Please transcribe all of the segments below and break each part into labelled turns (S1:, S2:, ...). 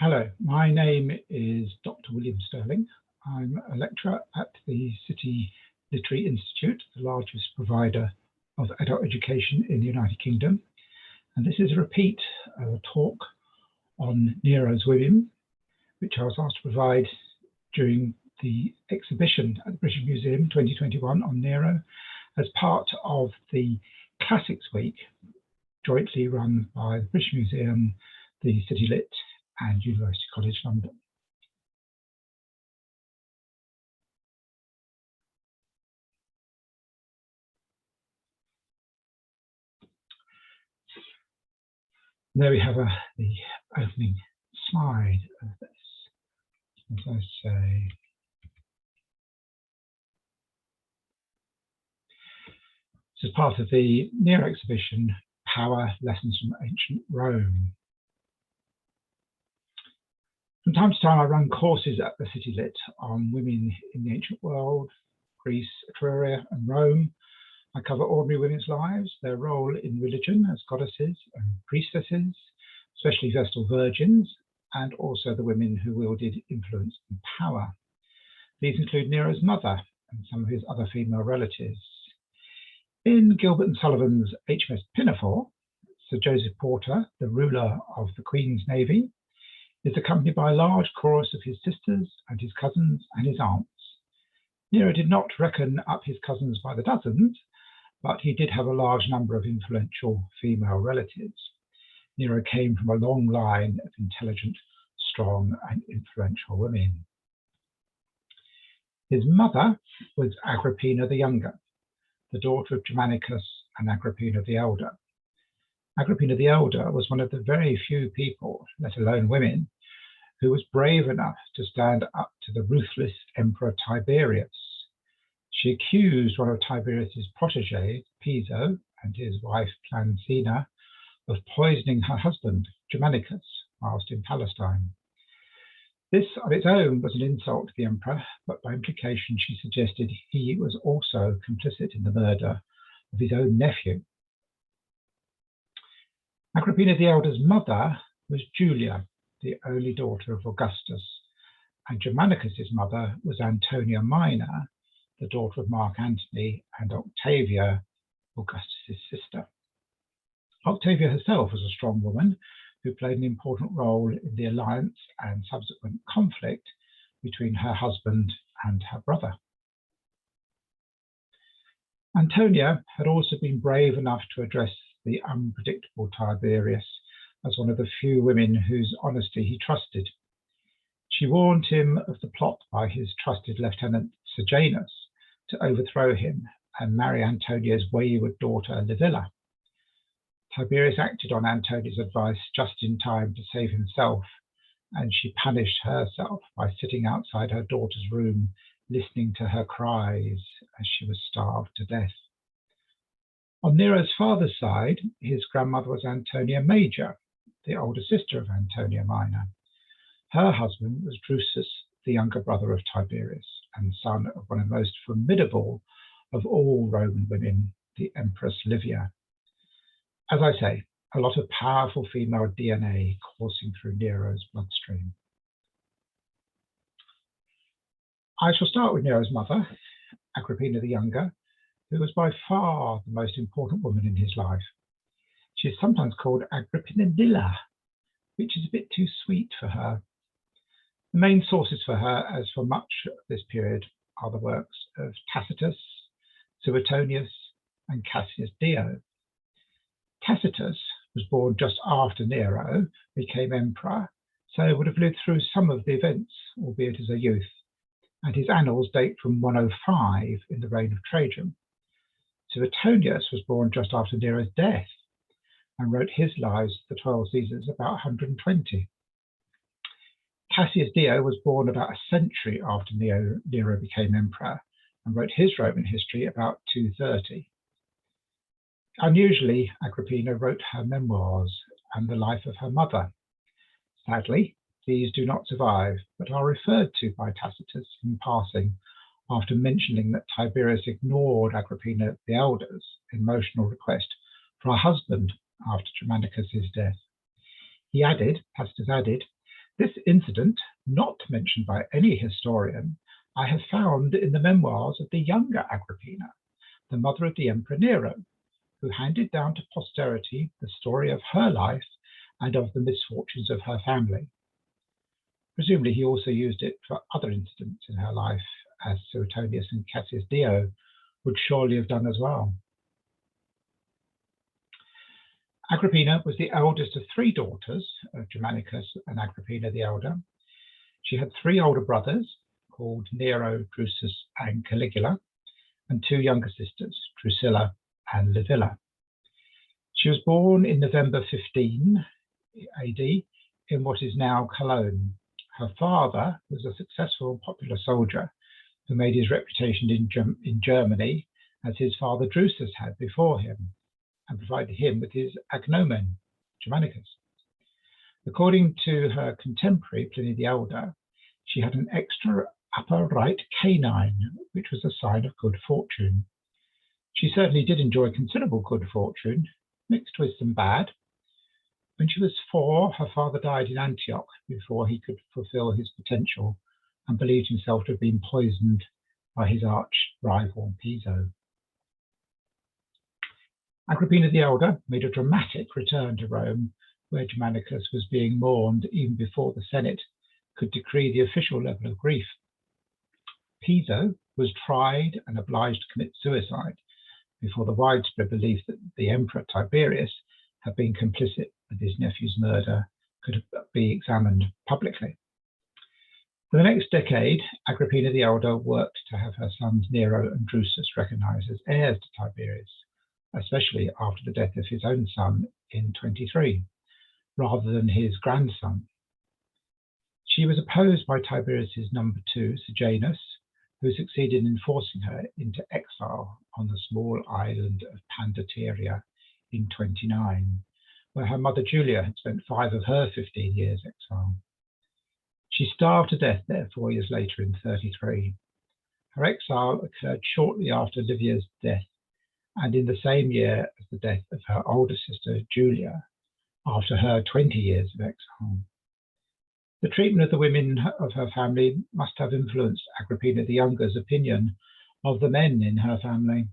S1: Hello, my name is Dr. William Sterling. I'm a lecturer at the City Literary Institute, the largest provider of adult education in the United Kingdom. And this is a repeat of a talk on Nero's women, which I was asked to provide during the exhibition at the British Museum 2021 on Nero as part of the Classics Week, jointly run by the British Museum, the City Lit and University College London. There we have the opening slide of this. As I say, this is part of the Nero Exhibition, Power Lessons from Ancient Rome. From time to time, I run courses at the City Lit on women in the ancient world, Greece, Etruria, and Rome. I cover ordinary women's lives, their role in religion as goddesses and priestesses, especially Vestal virgins, and also the women who wielded influence and power. These include Nero's mother and some of his other female relatives. In Gilbert and Sullivan's HMS Pinafore, Sir Joseph Porter, the ruler of the Queen's Navy, is accompanied by a large chorus of his sisters and his cousins and his aunts. Nero did not reckon up his cousins by the dozens, but he did have a large number of influential female relatives. Nero came from a long line of intelligent, strong, and influential women. His mother was Agrippina the Younger, the daughter of Germanicus and Agrippina the Elder. Agrippina the Elder was one of the very few people, let alone women, who was brave enough to stand up to the ruthless Emperor Tiberius. She accused one of Tiberius's proteges, Piso, and his wife Plancina, of poisoning her husband, Germanicus, whilst in Palestine. This on its own was an insult to the emperor, but by implication she suggested he was also complicit in the murder of his own nephew. Agrippina the Elder's mother was Julia, the only daughter of Augustus, and Germanicus's mother was Antonia Minor, the daughter of Mark Antony, and Octavia, Augustus's sister. Octavia herself was a strong woman who played an important role in the alliance and subsequent conflict between her husband and her brother. Antonia had also been brave enough to address the unpredictable Tiberius as one of the few women whose honesty he trusted. She warned him of the plot by his trusted lieutenant Sejanus to overthrow him and marry Antonia's wayward daughter Livilla. Tiberius acted on Antonia's advice just in time to save himself, and she punished herself by sitting outside her daughter's room, listening to her cries as she was starved to death. On Nero's father's side, his grandmother was Antonia Major, the older sister of Antonia Minor. Her husband was Drusus, the younger brother of Tiberius and son of one of the most formidable of all Roman women, the Empress Livia. As I say, a lot of powerful female DNA coursing through Nero's bloodstream. I shall start with Nero's mother, Agrippina the Younger, who was by far the most important woman in his life. She is sometimes called Agrippinadilla, which is a bit too sweet for her. The main sources for her, as for much of this period, are the works of Tacitus, Suetonius, and Cassius Dio. Tacitus was born just after Nero became emperor, so would have lived through some of the events, albeit as a youth, and his annals date from 105 in the reign of Trajan. Suetonius was born just after Nero's death and wrote his lives, the 12 Caesars, about 120. Cassius Dio was born about a century after Nero became emperor and wrote his Roman history about 230. Unusually, Agrippina wrote her memoirs and the life of her mother. Sadly, these do not survive, but are referred to by Tacitus in passing after mentioning that Tiberius ignored Agrippina the Elder's emotional request for a husband after Germanicus's death. Tacitus added This incident, not mentioned by any historian, I have found in the memoirs of the younger Agrippina, the mother of the Emperor Nero, who handed down to posterity the story of her life and of the misfortunes of her family. Presumably he also used it for other incidents in her life, as Suetonius and Cassius Dio would surely have done as well. Agrippina was the eldest of 3 daughters of Germanicus and Agrippina the elder. She had 3 older brothers called Nero, Drusus, and Caligula, and 2 younger sisters, Drusilla and Livilla. She was born in November 15 AD in what is now Cologne. Her father was a successful and popular soldier who made his reputation in Germany, as his father Drusus had before him, and provided him with his agnomen, Germanicus. According to her contemporary, Pliny the Elder, she had an extra upper right canine, which was a sign of good fortune. She certainly did enjoy considerable good fortune, mixed with some bad. When she was 4, her father died in Antioch before he could fulfill his potential and believed himself to have been poisoned by his arch rival Piso. Agrippina the Elder made a dramatic return to Rome, where Germanicus was being mourned even before the Senate could decree the official level of grief. Piso was tried and obliged to commit suicide before the widespread belief that the Emperor Tiberius had been complicit with his nephew's murder could be examined publicly. For the next decade, Agrippina the Elder worked to have her sons Nero and Drusus recognized as heirs to Tiberius, especially after the death of his own son in 23, rather than his grandson. She was opposed by Tiberius's number 2, Sejanus, who succeeded in forcing her into exile on the small island of Pandateria in 29, where her mother Julia had spent 5 of her 15 years exile. She starved to death there 4 years later in 33. Her exile occurred shortly after Livia's death, and in the same year as the death of her older sister Julia, after her 20 years of exile. The treatment of the women of her family must have influenced Agrippina the Younger's opinion of the men in her family.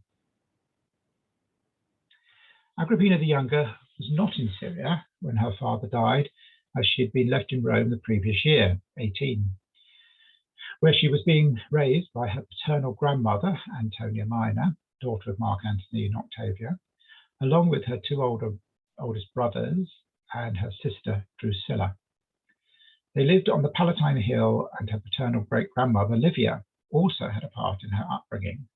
S1: Agrippina the Younger was not in Syria when her father died, as she had been left in Rome the previous year, 18, where she was being raised by her paternal grandmother, Antonia Minor, daughter of Mark Antony and Octavia, along with her 2 oldest brothers and her sister Drusilla. They lived on the Palatine Hill, and her paternal great-grandmother Livia also had a part in her upbringing.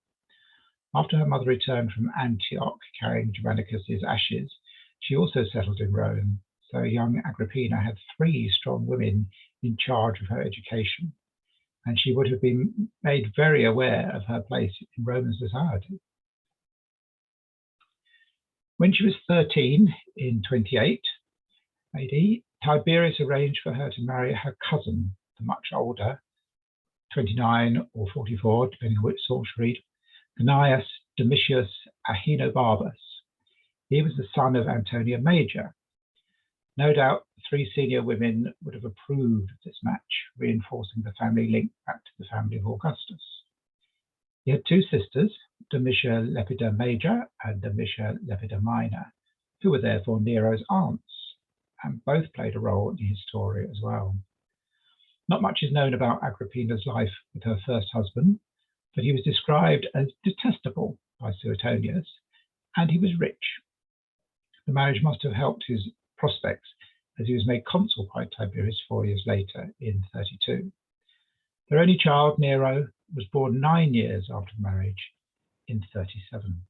S1: After her mother returned from Antioch carrying Germanicus's ashes, she also settled in Rome, so young Agrippina had 3 strong women in charge of her education, and she would have been made very aware of her place in Roman society. When she was 13 in 28 AD, Tiberius arranged for her to marry her cousin, the much older, 29 or 44, depending on which source you read, Gnaeus Domitius Ahenobarbus. He was the son of Antonia Major. No doubt the 3 senior women would have approved of this match, reinforcing the family link back to the family of Augustus. He had 2 sisters, Domitia Lepida Major and Domitia Lepida Minor, who were therefore Nero's aunts, and both played a role in his story as well. Not much is known about Agrippina's life with her first husband, but he was described as detestable by Suetonius, and he was rich. The marriage must have helped his prospects, as he was made consul by Tiberius 4 years later in 32. Their only child, Nero, was born 9 years after marriage in 37.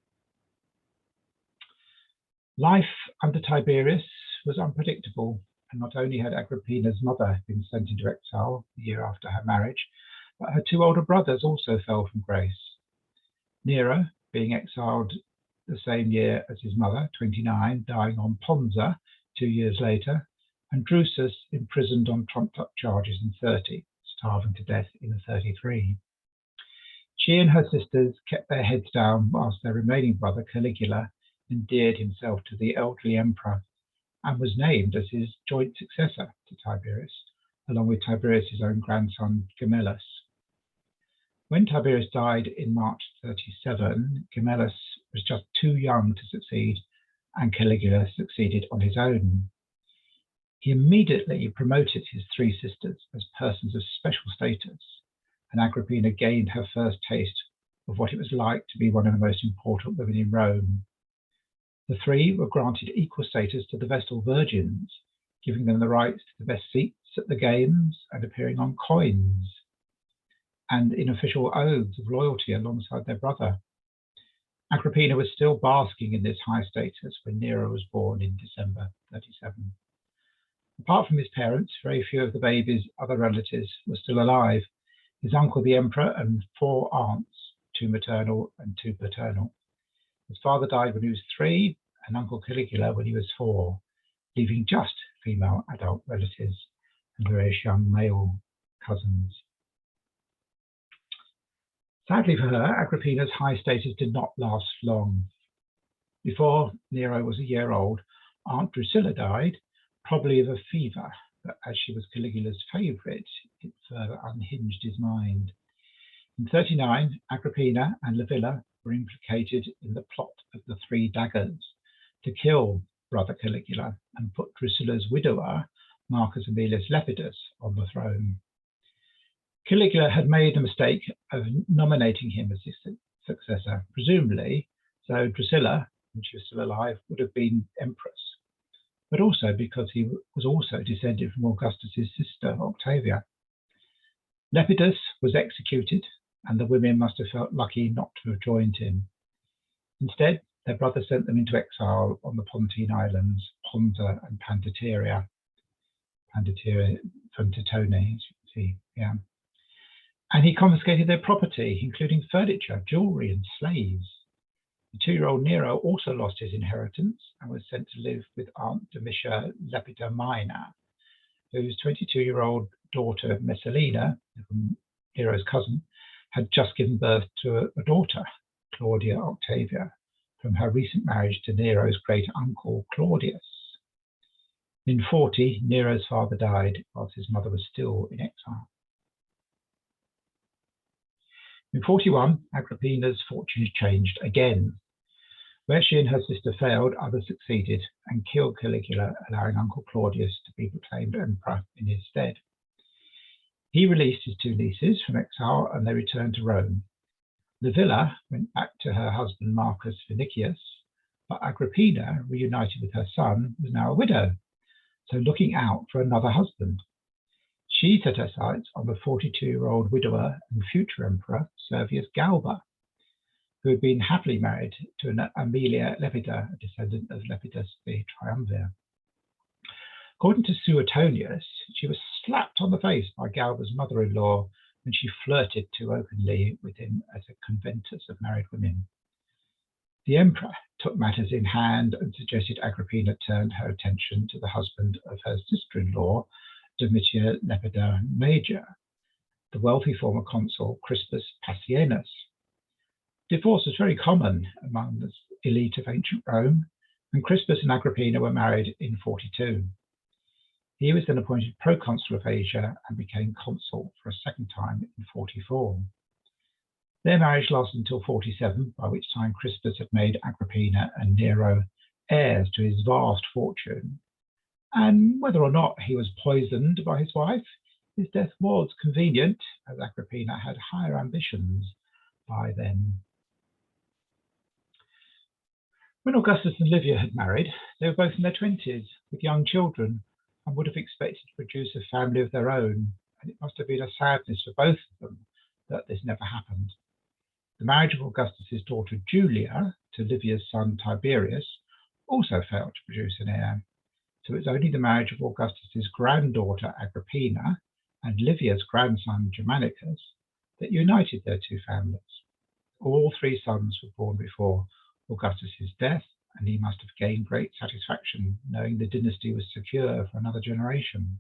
S1: Life under Tiberius was unpredictable, and not only had Agrippina's mother been sent into exile the year after her marriage, but her 2 older brothers also fell from grace. Nero, being exiled the same year as his mother, 29, dying on Ponza 2 years later, and Drusus imprisoned on trumped-up charges in 30, starving to death in 33. She and her sisters kept their heads down whilst their remaining brother, Caligula, endeared himself to the elderly emperor and was named as his joint successor to Tiberius, along with Tiberius's own grandson Gemellus. When Tiberius died in March 37, Gemellus was just too young to succeed, and Caligula succeeded on his own. He immediately promoted his three sisters as persons of special status, and Agrippina gained her first taste of what it was like to be one of the most important women in Rome. The three were granted equal status to the Vestal Virgins, giving them the rights to the best seats at the games and appearing on coins, and in official oaths of loyalty alongside their brother. Agrippina was still basking in this high status when Nero was born in December 37. Apart from his parents, very few of the baby's other relatives were still alive. His uncle the emperor and 4 aunts, 2 maternal and 2 paternal. His father died when he was 3, and Uncle Caligula when he was 4, leaving just female adult relatives and various young male cousins. Sadly for her, Agrippina's high status did not last long. Before Nero was a year old, Aunt Drusilla died, probably of a fever, but as she was Caligula's favourite, it further unhinged his mind. In 39, Agrippina and Livilla were implicated in the plot of the 3 daggers to kill brother Caligula and put Drusilla's widower, Marcus Aemilius Lepidus, on the throne. Caligula had made the mistake of nominating him as his successor, presumably so Drusilla, when she was still alive, would have been empress, but also because he was also descended from Augustus's sister, Octavia. Lepidus was executed, and the women must have felt lucky not to have joined him. Instead, their brother sent them into exile on the Pontine Islands, Ponza and Pandateria. Pandateria from Titone, as you can see, yeah. And he confiscated their property, including furniture, jewelry, and slaves. The 2-year-old Nero also lost his inheritance and was sent to live with Aunt Domitia Lepida Minor, whose 22-year-old daughter Messalina, Nero's cousin, had just given birth to a daughter, Claudia Octavia, from her recent marriage to Nero's great uncle Claudius. In 40, Nero's father died whilst his mother was still in exile. In 41, Agrippina's fortunes changed again. Where she and her sister failed, others succeeded and killed Caligula, allowing Uncle Claudius to be proclaimed emperor in his stead. He released his 2 nieces from exile and they returned to Rome. Livilla went back to her husband Marcus Vinicius, but Agrippina, reunited with her son, was now a widow, so looking out for another husband. She set her sights on the 42-year-old widower and future emperor, Servius Galba, who had been happily married to an Aemilia Lepida, a descendant of Lepidus the Triumvir. According to Suetonius, she was slapped on the face by Galba's mother-in-law when she flirted too openly with him as a conventus of married women. The emperor took matters in hand and suggested Agrippina turned her attention to the husband of her sister-in-law, Domitia Lepida Major, the wealthy former consul Crispus Passienus. Divorce was very common among the elite of ancient Rome, and Crispus and Agrippina were married in 42. He was then appointed proconsul of Asia and became consul for a second time in 44. Their marriage lasted until 47, by which time Crispus had made Agrippina and Nero heirs to his vast fortune. And whether or not he was poisoned by his wife, his death was convenient, as Agrippina had higher ambitions by then. When Augustus and Livia had married, they were both in their 20s, with young children, and would have expected to produce a family of their own, and it must have been a sadness for both of them that this never happened. The marriage of Augustus's daughter Julia to Livia's son Tiberius also failed to produce an heir, so it was only the marriage of Augustus's granddaughter Agrippina and Livia's grandson Germanicus that united their 2 families. All 3 sons were born before Augustus's death, and he must have gained great satisfaction knowing the dynasty was secure for another generation.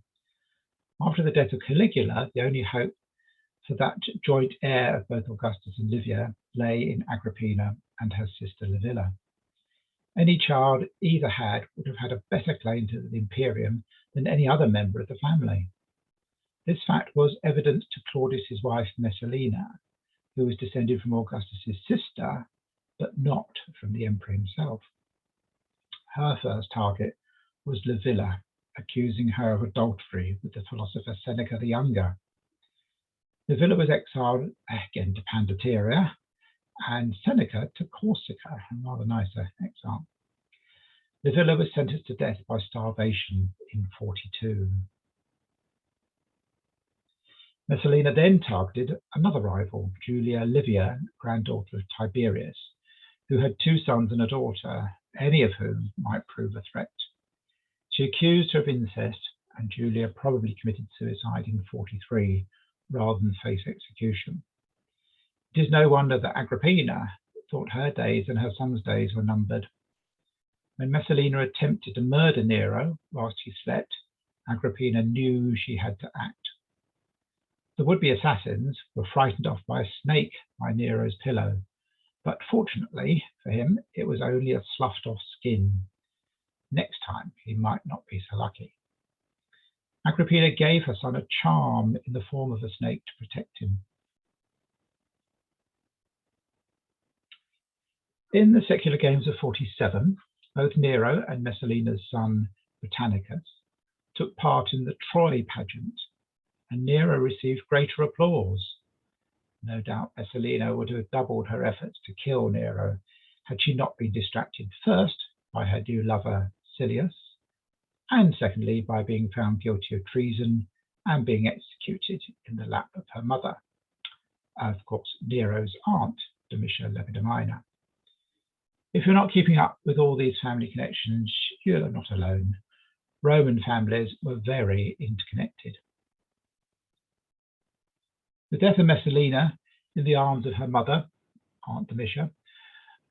S1: After the death of Caligula, the only hope for that joint heir of both Augustus and Livia lay in Agrippina and her sister Livilla. Any child either had would have had a better claim to the imperium than any other member of the family. This fact was evident to Claudius's wife Messalina, who was descended from Augustus's sister, but not from the emperor himself. Her first target was Livilla, accusing her of adultery with the philosopher Seneca the Younger. Livilla was exiled again to Pandateria, and Seneca to Corsica, a rather nicer exile. Livilla was sentenced to death by starvation in 42. Messalina then targeted another rival, Julia Livia, granddaughter of Tiberius, who had 2 sons and a daughter, any of whom might prove a threat. She accused her of incest, and Julia probably committed suicide in 43 rather than face execution. It is no wonder that Agrippina thought her days and her son's days were numbered. When Messalina attempted to murder Nero whilst he slept, Agrippina knew she had to act. The would-be assassins were frightened off by a snake by Nero's pillow, but fortunately for him, it was only a sloughed-off skin. Next time, he might not be so lucky. Agrippina gave her son a charm in the form of a snake to protect him. In the secular games of 47, both Nero and Messalina's son Britannicus took part in the Troy pageant, and Nero received greater applause. No doubt Messalina would have doubled her efforts to kill Nero had she not been distracted first by her new lover Silius, and secondly by being found guilty of treason and being executed in the lap of her mother, of course Nero's aunt, Domitia Lepidemina. If you're not keeping up with all these family connections, you're not alone. Roman families were very interconnected. The death of Messalina in the arms of her mother, Aunt Domitia,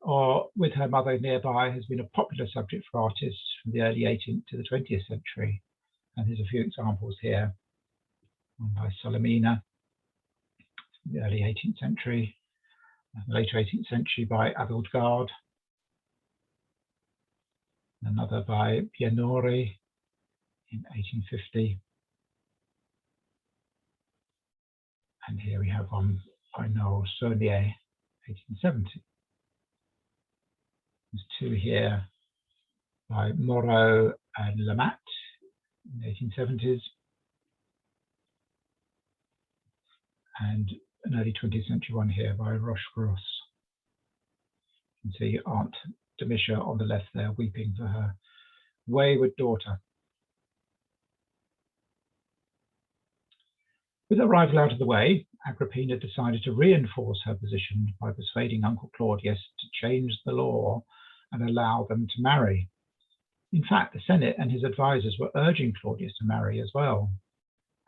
S1: or with her mother nearby, has been a popular subject for artists from the early 18th to the 20th century. And here's a few examples here. One by Solomina, from the early 18th century, the later 18th century by Abildgaard, another by Pianori in 1850. And here we have one by Noel Saunier, 1870. There's 2 here by Moreau and Lamat in the 1870s, and an early 20th century one here by Rochegrosse. You can see Aunt Domitia on the left there weeping for her wayward daughter. With her rival out of the way, Agrippina decided to reinforce her position by persuading Uncle Claudius to change the law and allow them to marry. In fact, the Senate and his advisors were urging Claudius to marry as well.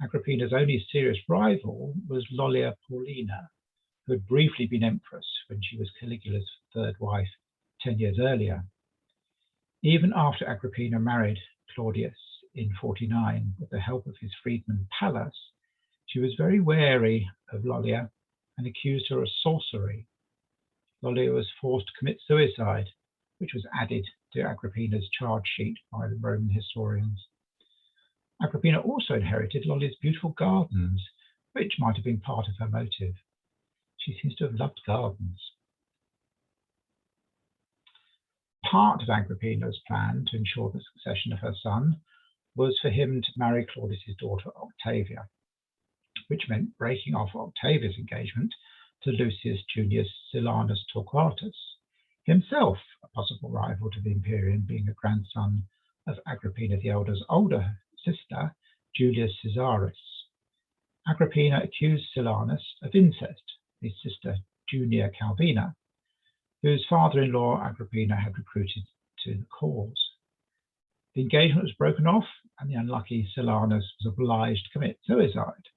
S1: Agrippina's only serious rival was Lollia Paulina, who had briefly been empress when she was Caligula's 3rd wife 10 years earlier. Even after Agrippina married Claudius in 49 with the help of his freedman Pallas, she was very wary of Lollia and accused her of sorcery. Lollia was forced to commit suicide, which was added to Agrippina's charge sheet by the Roman historians. Agrippina also inherited Lollia's beautiful gardens, which might have been part of her motive. She seems to have loved gardens. Part of Agrippina's plan to ensure the succession of her son was for him to marry Claudius's daughter Octavia, which meant breaking off Octavia's engagement to Lucius Junius Silanus Torquatus, himself a possible rival to the Imperium, being a grandson of Agrippina the Elder's older sister, Julius Caesarus. Agrippina accused Silanus of incest, his sister Junia Calvina, whose father-in-law Agrippina had recruited to the cause. The engagement was broken off, and the unlucky Silanus was obliged to commit suicide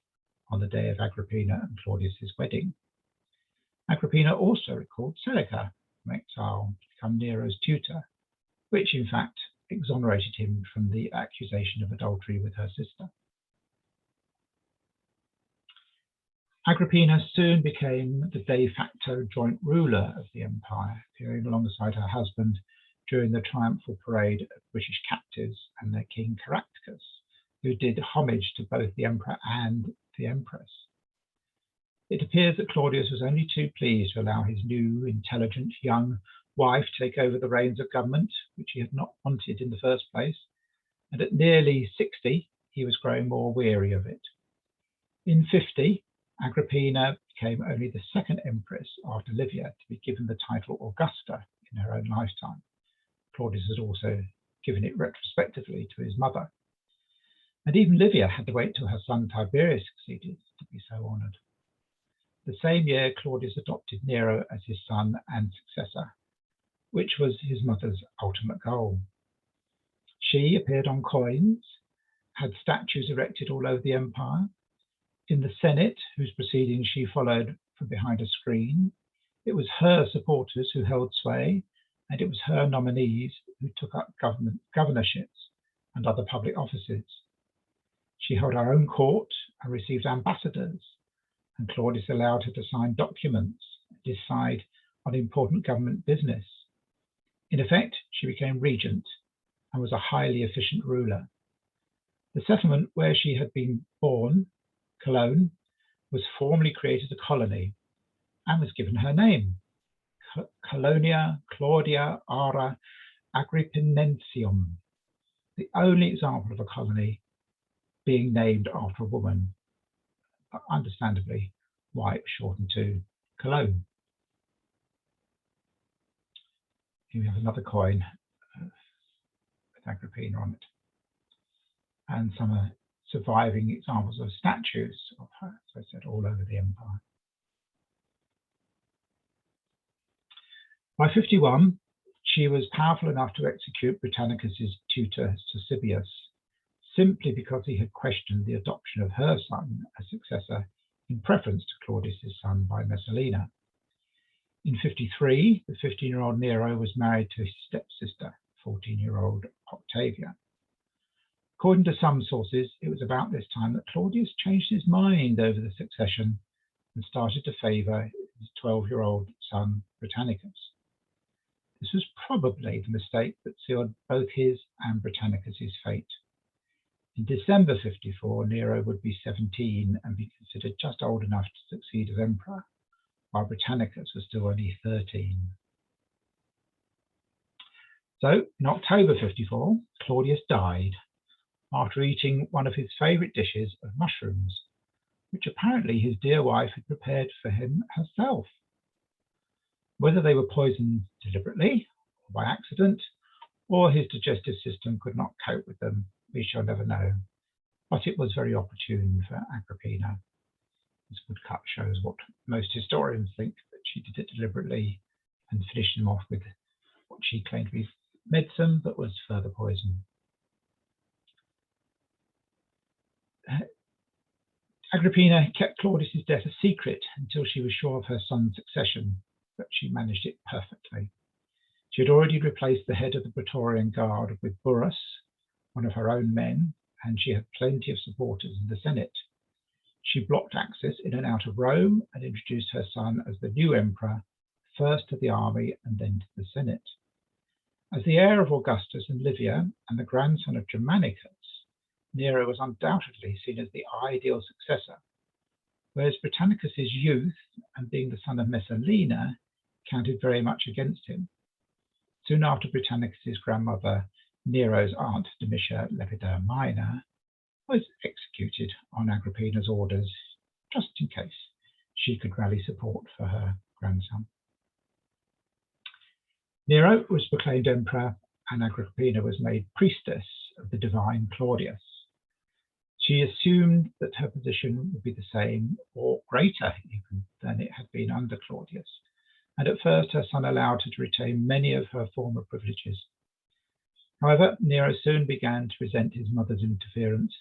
S1: on the day of Agrippina and Claudius's wedding. Agrippina also recalled Seneca from exile to become Nero's tutor, which in fact exonerated him from the accusation of adultery with her sister. Agrippina soon became the de facto joint ruler of the empire, appearing alongside her husband during the triumphal parade of British captives and their king Caractacus, who did homage to both the emperor and the empress. It appears that Claudius was only too pleased to allow his new, intelligent, young wife to take over the reins of government, which he had not wanted in the first place, and at nearly 60, he was growing more weary of it. In 50, Agrippina became only the second empress after Livia to be given the title Augusta in her own lifetime. Claudius had also given it retrospectively to his mother. And even Livia had to wait till her son Tiberius succeeded to be so honoured. The same year, Claudius adopted Nero as his son and successor, which was his mother's ultimate goal. She appeared on coins, had statues erected all over the empire. In the Senate, whose proceedings she followed from behind a screen, it was her supporters who held sway, and it was her nominees who took up governorships and other public offices. She held her own court and received ambassadors, and Claudius allowed her to sign documents and decide on important government business. In effect, she became regent and was a highly efficient ruler. The settlement where she had been born, Cologne, was formally created a colony and was given her name, Colonia Claudia Ara Agrippinensium, the only example of a colony being named after a woman, but understandably why it was shortened to Cologne. Here we have another coin with Agrippina on it, and some surviving examples of statues of her, as I said, all over the empire. By 51, she was powerful enough to execute Britannicus's tutor Sosibius, simply because he had questioned the adoption of her son as successor in preference to Claudius's son by Messalina. In 53, the 15-year-old Nero was married to his stepsister, 14-year-old Octavia. According to some sources, it was about this time that Claudius changed his mind over the succession and started to favour his 12-year-old son Britannicus. This was probably the mistake that sealed both his and Britannicus's fate. In December 54, Nero would be 17 and be considered just old enough to succeed as emperor, while Britannicus was still only 13. So, in October 54, Claudius died after eating one of his favourite dishes of mushrooms, which apparently his dear wife had prepared for him herself. Whether they were poisoned deliberately or by accident, or his digestive system could not cope with them, we shall never know. But it was very opportune for Agrippina. This woodcut shows what most historians think, that she did it deliberately and finished him off with what she claimed to be medicine, but was further poison. Agrippina kept Claudius's death a secret until she was sure of her son's succession, but she managed it perfectly. She had already replaced the head of the Praetorian Guard with Burrus, one of her own men, and she had plenty of supporters in the Senate. She blocked access in and out of Rome and introduced her son as the new emperor, first to the army and then to the Senate. As the heir of Augustus and Livia and the grandson of Germanicus, Nero was undoubtedly seen as the ideal successor, whereas Britannicus's youth and being the son of Messalina counted very much against him. Soon after Britannicus's grandmother, Nero's aunt Domitia Lepida Minor, was executed on Agrippina's orders, just in case she could rally support for her grandson. Nero was proclaimed emperor, and Agrippina was made priestess of the divine Claudius. She assumed that her position would be the same or greater even than it had been under Claudius, and at first her son allowed her to retain many of her former privileges. However, Nero soon began to resent his mother's interference,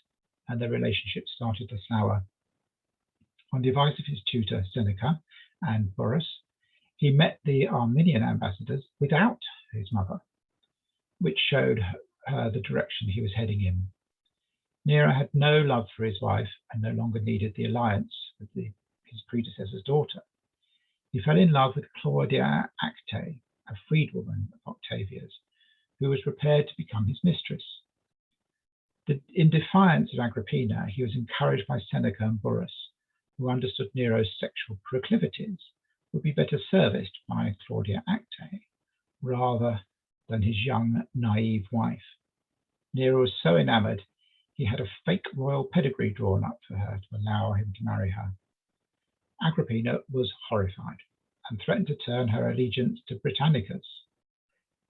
S1: and their relationship started to sour. On the advice of his tutor Seneca and Burrus, he met the Armenian ambassadors without his mother, which showed her the direction he was heading in. Nero had no love for his wife and no longer needed the alliance with his predecessor's daughter. He fell in love with Claudia Acte, a freedwoman of Octavia's, who was prepared to become his mistress. In defiance of Agrippina, he was encouraged by Seneca and Burrus, who understood Nero's sexual proclivities, would be better serviced by Claudia Acte rather than his young, naive wife. Nero was so enamored, he had a fake royal pedigree drawn up for her to allow him to marry her. Agrippina was horrified and threatened to turn her allegiance to Britannicus.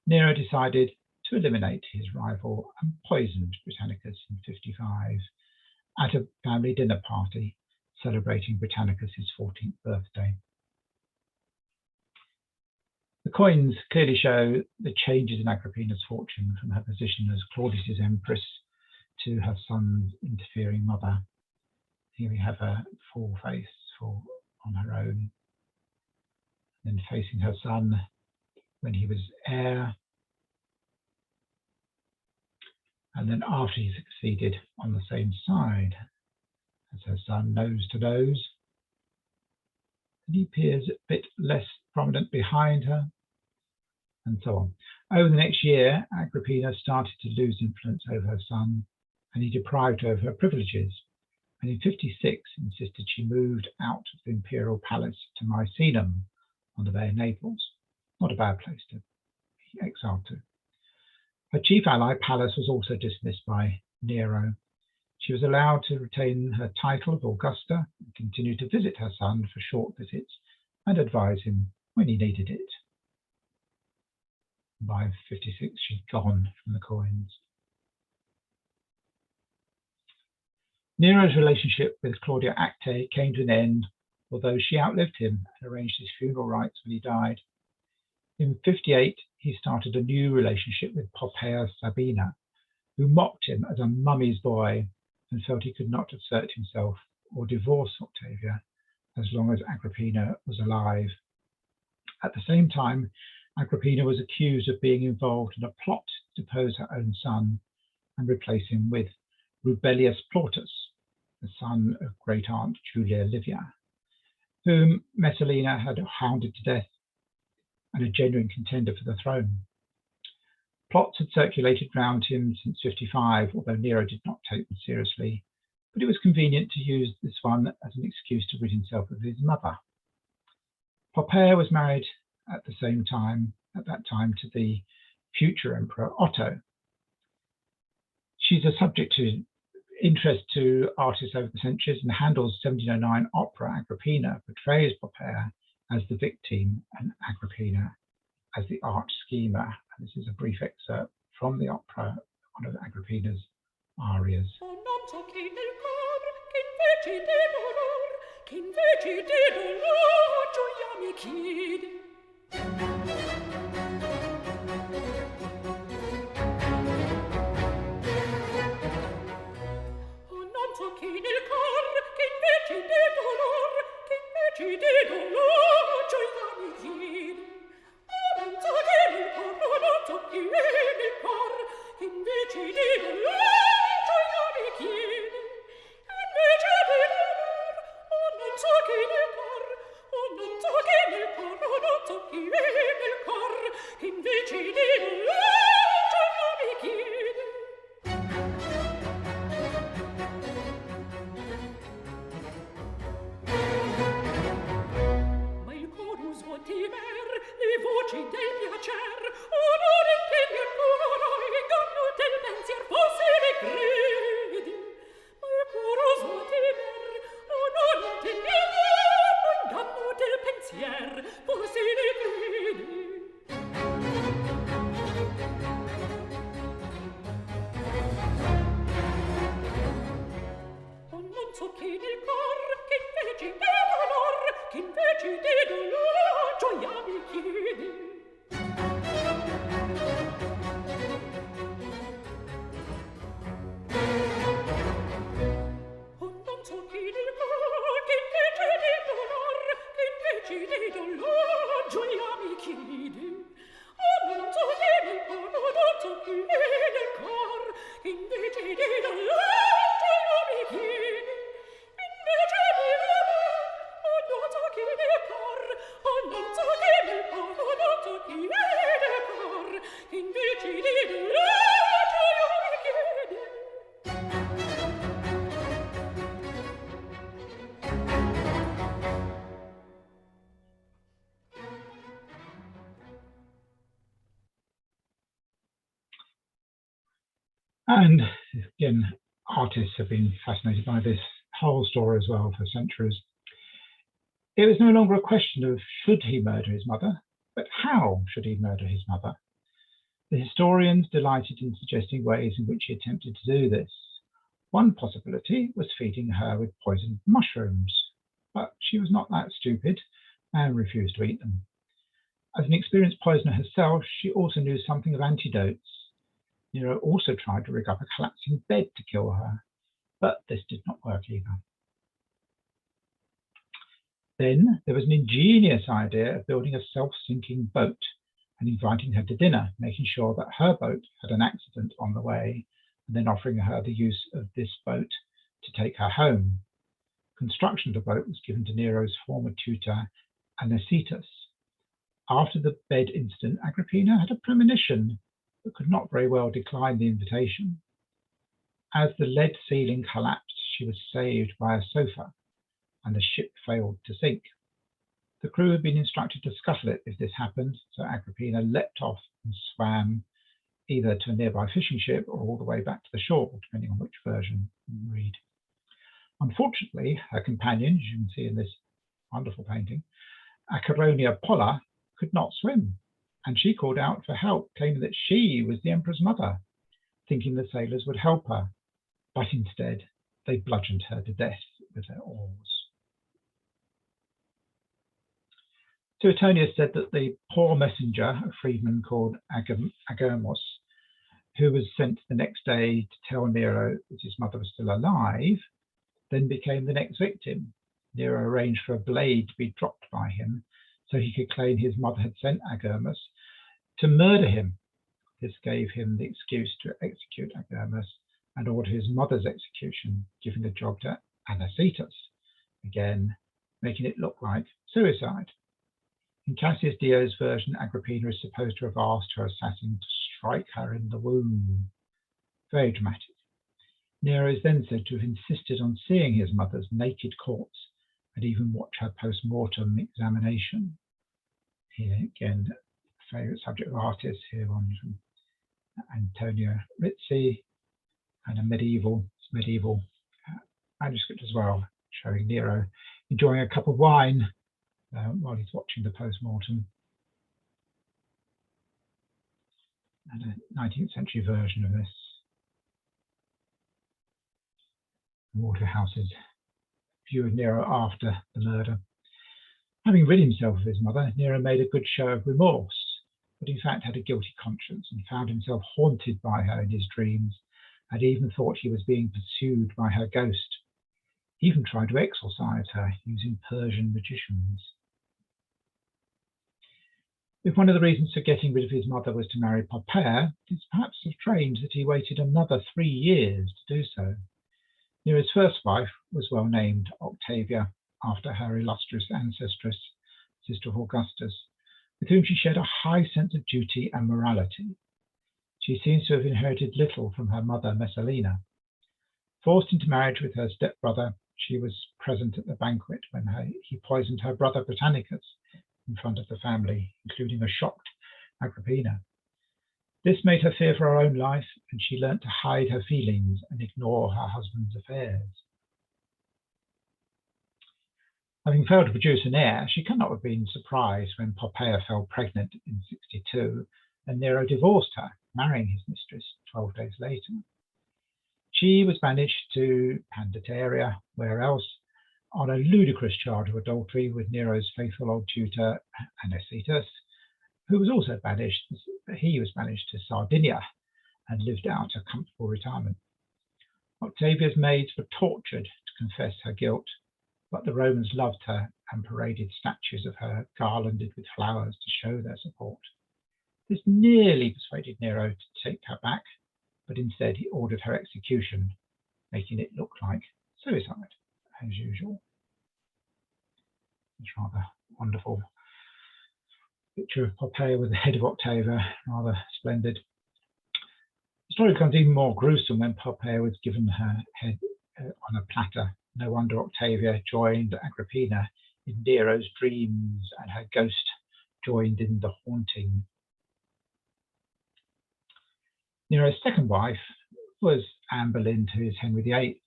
S1: Nero decided to eliminate his rival and poisoned Britannicus in 55 at a family dinner party celebrating Britannicus's 14th birthday. The coins clearly show the changes in Agrippina's fortune from her position as Claudius's empress to her son's interfering mother. Here we have a full face on her own, then facing her son when he was heir, and then after he succeeded on the same side as her son, nose to nose. And he appears a bit less prominent behind her, and so on. Over the next year, Agrippina started to lose influence over her son, and he deprived her of her privileges. And in 56, insisted she moved out of the imperial palace to Misenum on the Bay of Naples. Not a bad place to be exiled to. Her chief ally, Pallas, was also dismissed by Nero. She was allowed to retain her title of Augusta and continue to visit her son for short visits and advise him when he needed it. By 56, she'd gone from the coins. Nero's relationship with Claudia Acte came to an end, although she outlived him and arranged his funeral rites when he died. In 58, he started a new relationship with Poppaea Sabina, who mocked him as a mummy's boy and felt he could not assert himself or divorce Octavia as long as Agrippina was alive. At the same time, Agrippina was accused of being involved in a plot to depose her own son and replace him with Rubellius Plautus, the son of great-aunt Julia Livia, whom Messalina had hounded to death and a genuine contender for the throne. Plots had circulated round him since 55, although Nero did not take them seriously, but it was convenient to use this one as an excuse to rid himself of his mother. Poppaea was married at that time to the future emperor Otto. She's a subject to interest to artists over the centuries, and Handel's 1709 opera Agrippina portrays Poppaea as the victim and Agrippina as the arch schemer. And this is a brief excerpt from the opera, one of Agrippina's arias.
S2: Invece di
S1: And again, artists have been fascinated by this whole story as well for centuries. It was no longer a question of should he murder his mother, but how should he murder his mother? The historians delighted in suggesting ways in which he attempted to do this. One possibility was feeding her with poisoned mushrooms, but she was not that stupid and refused to eat them. As an experienced poisoner herself, she also knew something of antidotes. Nero also tried to rig up a collapsing bed to kill her, but this did not work either. Then there was an ingenious idea of building a self-sinking boat and inviting her to dinner, making sure that her boat had an accident on the way, and then offering her the use of this boat to take her home. Construction of the boat was given to Nero's former tutor, Anicetus. After the bed incident, Agrippina had a premonition, but could not very well decline the invitation. As the lead ceiling collapsed, she was saved by a sofa, and the ship failed to sink. The crew had been instructed to scuttle it if this happened, so Agrippina leapt off and swam either to a nearby fishing ship or all the way back to the shore, depending on which version you read. Unfortunately, her companion, as you can see in this wonderful painting, Acaronia Polla, could not swim, and she called out for help, claiming that she was the emperor's mother, thinking the sailors would help her, but instead they bludgeoned her to death with their oars. Suetonius said that the poor messenger, a freedman called Agermos, who was sent the next day to tell Nero that his mother was still alive, then became the next victim. Nero arranged for a blade to be dropped by him so he could claim his mother had sent Agermos to murder him. This gave him the excuse to execute Agermos and order his mother's execution, giving the job to Anicetus, again making it look like suicide. In Cassius Dio's version, Agrippina is supposed to have asked her assassin to strike her in the womb. Very dramatic. Nero is then said to have insisted on seeing his mother's naked corpse and even watch her post-mortem examination. Here again, favourite subject of artists, here one from Antonio Rizzi, and a medieval manuscript as well, showing Nero enjoying a cup of wine while he's watching the post-mortem. And a 19th century version of this. Waterhouse's view of Nero after the murder. Having rid himself of his mother, Nero made a good show of remorse, but in fact had a guilty conscience and found himself haunted by her in his dreams, and even thought he was being pursued by her ghost. He even tried to exorcise her using Persian magicians. If one of the reasons for getting rid of his mother was to marry Poppaea, it is perhaps strange that he waited another 3 years to do so. Nero's first wife was well named Octavia, after her illustrious ancestress, sister of Augustus, with whom she shared a high sense of duty and morality. She seems to have inherited little from her mother Messalina. Forced into marriage with her stepbrother, she was present at the banquet when he poisoned her brother Britannicus in front of the family, including a shocked Agrippina. This made her fear for her own life, and she learnt to hide her feelings and ignore her husband's affairs. Having failed to produce an heir, she cannot have been surprised when Poppaea fell pregnant in 62 and Nero divorced her, marrying his mistress 12 days later. She was banished to Pandateria, where else, on a ludicrous charge of adultery with Nero's faithful old tutor Anicetus, who was also banished. He was banished to Sardinia and lived out a comfortable retirement. Octavia's maids were tortured to confess her guilt, but the Romans loved her and paraded statues of her garlanded with flowers to show their support. This nearly persuaded Nero to take her back, but instead he ordered her execution, making it look like suicide, as usual. It's rather wonderful picture of Poppaea with the head of Octavia, rather splendid. The story becomes even more gruesome when Poppaea was given her head on a platter. No wonder Octavia joined Agrippina in Nero's dreams, and her ghost joined in the haunting. Nero's second wife was Anne Boleyn to his Henry VIII,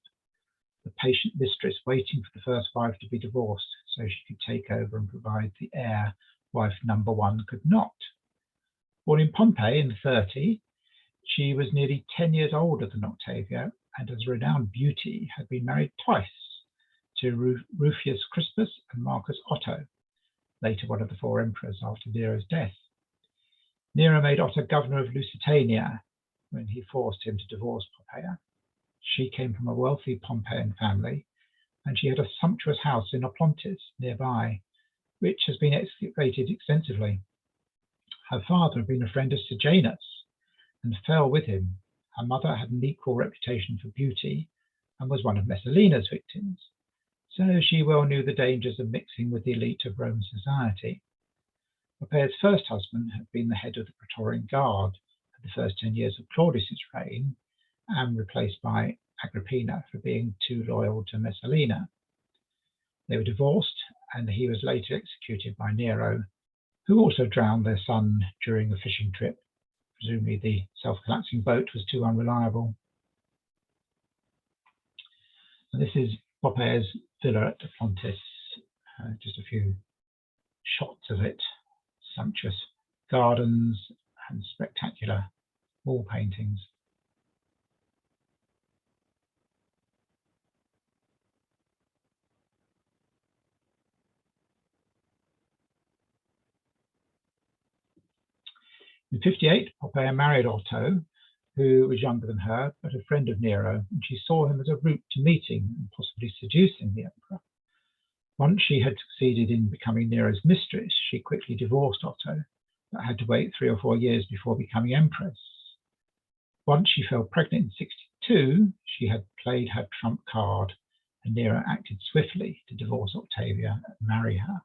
S1: the patient mistress waiting for the first wife to be divorced so she could take over and provide the heir wife number one could not. Born in Pompeii in 30, she was nearly 10 years older than Octavia, and as a renowned beauty had been married twice to Rufius Crispus and Marcus Otto, later one of the four emperors after Nero's death. Nero made Otto governor of Lusitania when he forced him to divorce Poppaea. She came from a wealthy Pompeian family, and she had a sumptuous house in Oplontis nearby, which has been excavated extensively. Her father had been a friend of Sejanus and fell with him. Her mother had an equal reputation for beauty and was one of Messalina's victims, so she well knew the dangers of mixing with the elite of Roman society. Poppaea's first husband had been the head of the Praetorian Guard for the first 10 years of Claudius's reign, and replaced by Agrippina for being too loyal to Messalina. They were divorced, and he was later executed by Nero, who also drowned their son during a fishing trip. Presumably the self-collapsing boat was too unreliable. And this is Poppaea's villa at Oplontis, just a few shots of it. Sumptuous gardens and spectacular wall paintings. In 58, Poppaea married Otto, who was younger than her, but a friend of Nero, and she saw him as a route to meeting and possibly seducing the emperor. Once she had succeeded in becoming Nero's mistress, she quickly divorced Otto, but had to wait 3 or 4 years before becoming empress. Once she fell pregnant in 62, she had played her trump card, and Nero acted swiftly to divorce Octavia and marry her.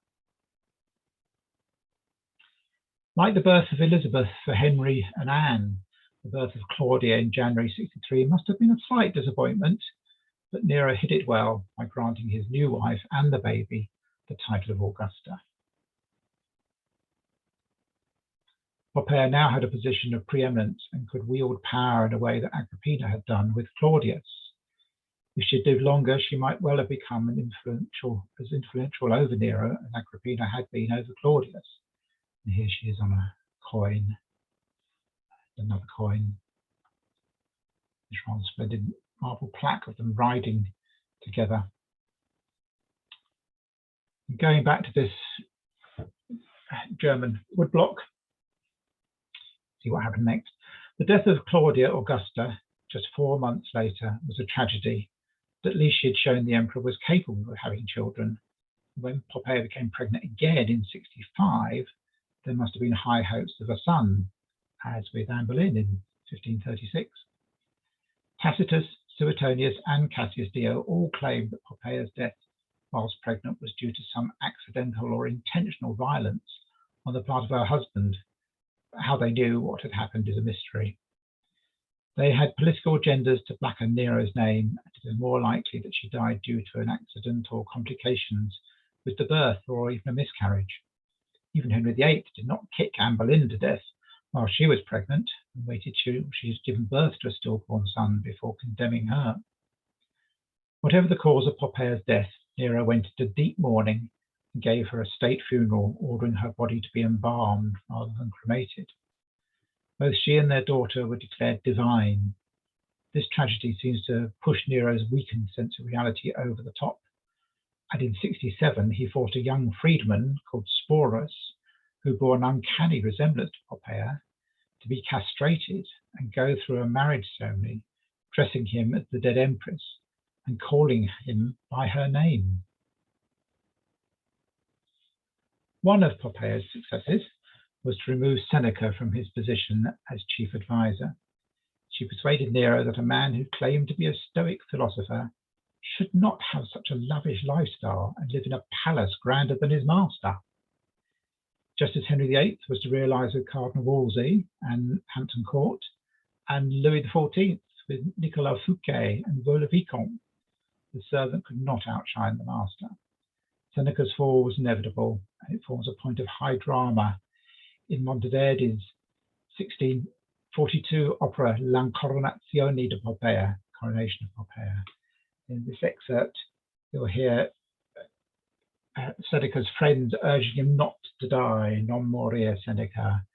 S1: Like the birth of Elizabeth for Henry and Anne, the birth of Claudia in January 63 must have been a slight disappointment, but Nero hid it well by granting his new wife and the baby the title of Augusta. Poppaea now had a position of preeminence and could wield power in a way that Agrippina had done with Claudius. If she had lived longer, she might well have become as influential over Nero as Agrippina had been over Claudius. And here she is on a coin, another coin. This rather splendid marble plaque of them riding together. And going back to this German woodblock, see what happened next. The death of Claudia Augusta, just 4 months later, was a tragedy. At least she had shown the emperor was capable of having children. When Poppaea became pregnant again in 65, there must have been high hopes of a son, as with Anne Boleyn in 1536. Tacitus, Suetonius, and Cassius Dio all claimed that Poppaea's death whilst pregnant was due to some accidental or intentional violence on the part of her husband. How they knew what had happened is a mystery. They had political agendas to blacken Nero's name, and it is more likely that she died due to an accident or complications with the birth or even a miscarriage. Even Henry VIII did not kick Anne Boleyn to death while she was pregnant and waited till she had given birth to a stillborn son before condemning her. Whatever the cause of Poppaea's death, Nero went into deep mourning and gave her a state funeral, ordering her body to be embalmed rather than cremated. Both she and their daughter were declared divine. This tragedy seems to push Nero's weakened sense of reality over the top. And in 67, he forced a young freedman called Sporus, who bore an uncanny resemblance to Poppaea, to be castrated and go through a marriage ceremony, dressing him as the dead empress and calling him by her name. One of Poppaea's successes was to remove Seneca from his position as chief advisor. She persuaded Nero that a man who claimed to be a Stoic philosopher should not have such a lavish lifestyle and live in a palace grander than his master. Just as Henry VIII was to realise with Cardinal Wolsey and Hampton Court, and Louis XIV with Nicolas Fouquet and Vaux-le-Vicomte, the servant could not outshine the master. Seneca's fall was inevitable, and it forms a point of high drama in Monteverdi's 42 opera L'Incoronazione di Poppea, Coronation of Poppea. In this excerpt, you'll hear Seneca's friends urging him not to die, non morir Seneca.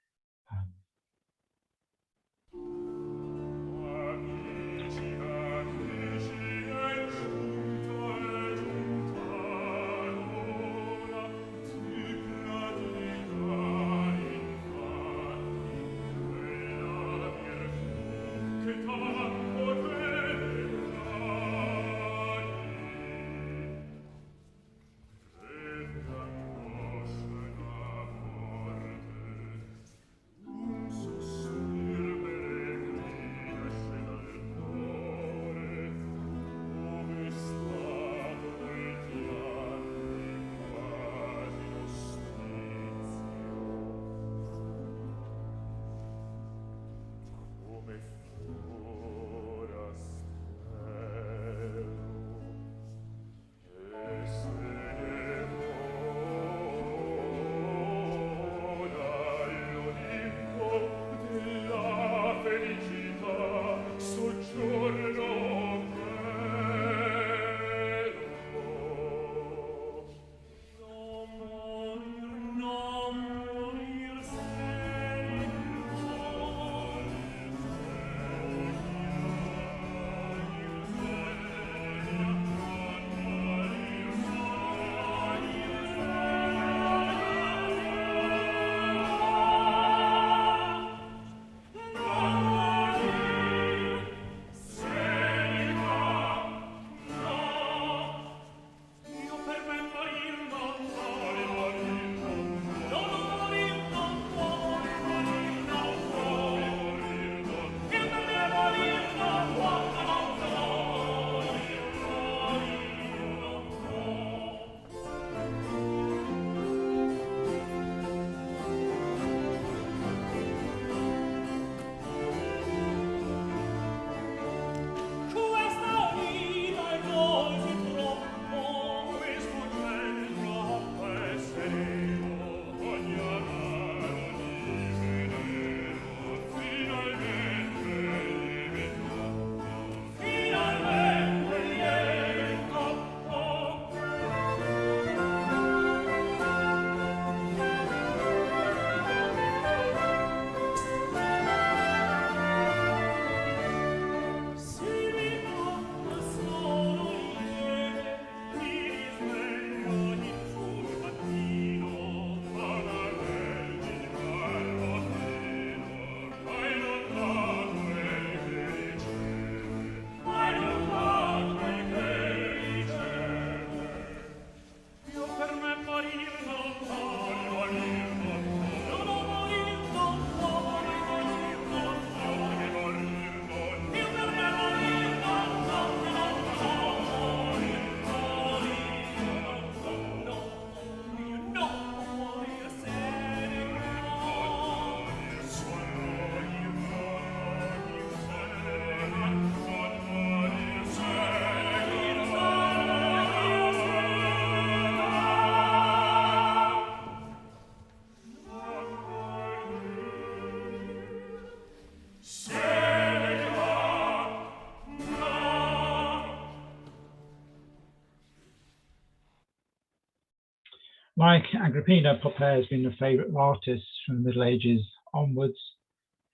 S1: Like Agrippina, Poppea has been a favourite of artists from the Middle Ages onwards.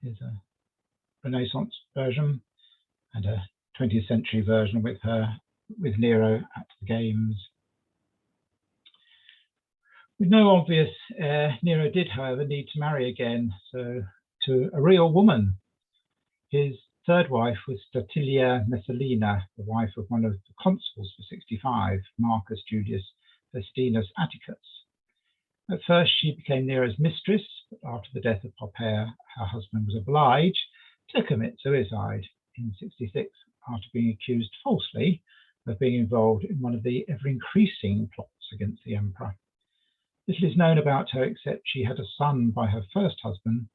S1: Here's a Renaissance version and a 20th century version with Nero at the games. With no obvious heir, Nero did, however, need to marry again, so to a real woman. His third wife was Statilia Messalina, the wife of one of the consuls for 65, Marcus Julius Festinus Atticus. At first, she became Nero's mistress, but after the death of Poppea, her husband was obliged to commit suicide in 66 after being accused falsely of being involved in one of the ever-increasing plots against the emperor. Little is known about her except she had a son by her first husband,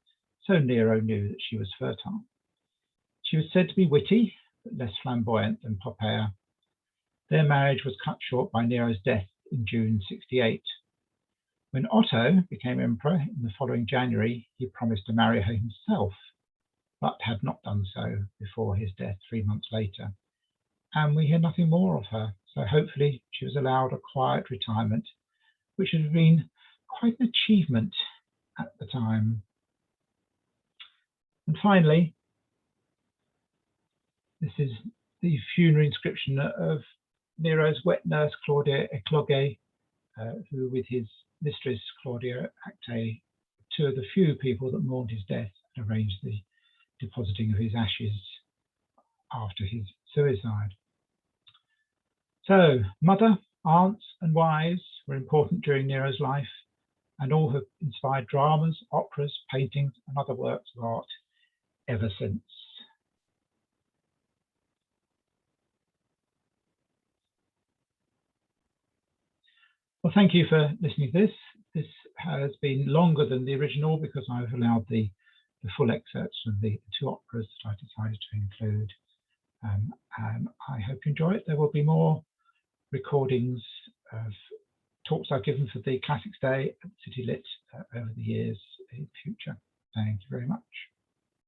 S1: so Nero knew that she was fertile. She was said to be witty, but less flamboyant than Poppea. Their marriage was cut short by Nero's death in June 68. When Otto became emperor in the following January, he promised to marry her himself. but had not done so before his death 3 months later. And we hear nothing more of her. So hopefully she was allowed a quiet retirement, which has been quite an achievement at the time. And finally, this is the funerary inscription of Nero's wet nurse Claudia Ecloge, who with his mistress Claudia Acte, two of the few people that mourned his death and arranged the depositing of his ashes after his suicide. So mother, aunts and wives were important during Nero's life, and all have inspired dramas, operas, paintings and other works of art ever since. Well, thank you for listening to this. This has been longer than the original because I've allowed the full excerpts from the two operas that I decided to include. And I hope you enjoy it. There will be more recordings of talks I've given for the Classics Day at City Lit over the years in future. Thank you very much.